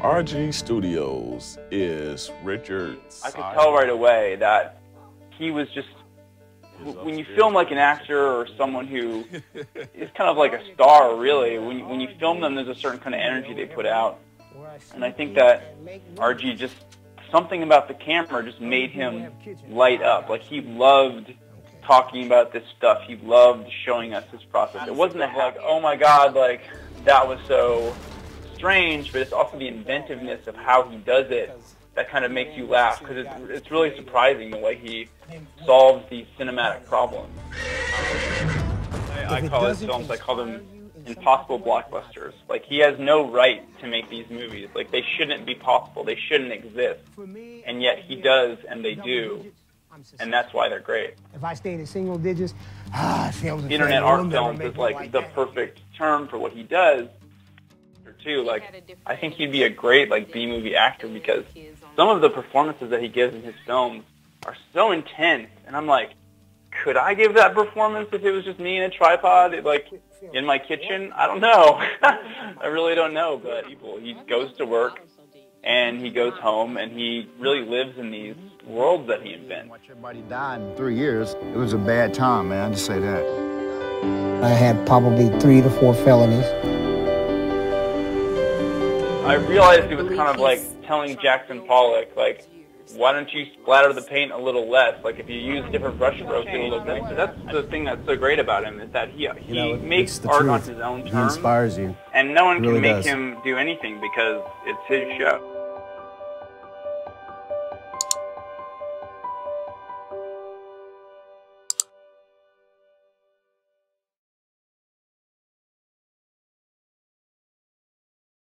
RG Studios is Richard. I could tell right away that he was just, when you film like an actor or someone who is kind of like a star, really, when you film them, there's a certain kind of energy they put out. And I think that RG just, something about the camera just made him light up. Like, he loved talking about this stuff. He loved showing us his process. It wasn't like, oh my God, like, that was so strange, but it's also the inventiveness of how he does it that kind of makes you laugh, because it's really surprising the way he solves these cinematic problems. I call his films, I call them impossible blockbusters. Like, he has no right to make these movies. Like, they shouldn't be possible. They shouldn't exist. And yet he does, and they do. And that's why they're great. If I stayed in single digits, Internet art films is like the perfect term for what he does. Too, like, I think he'd be a great like B-movie actor, because some of the performances that he gives in his films are so intense, and I'm like, could I give that performance if it was just me in a tripod, like in my kitchen? I don't know. I really don't know, but he goes to work and he goes home and he really lives in these worlds that he invents. Watch everybody die in 3 years. It was a bad time, man. I just say that. I had probably 3 to 4 felonies. I realized it was kind of like telling Jackson Pollock, like, why don't you splatter the paint a little less? Like, if you use different brush strokes, it'll look nicer. That's the thing that's so great about him, is that he makes art on his own terms. He inspires you. And no one can really make does. him do anything, because it's his show.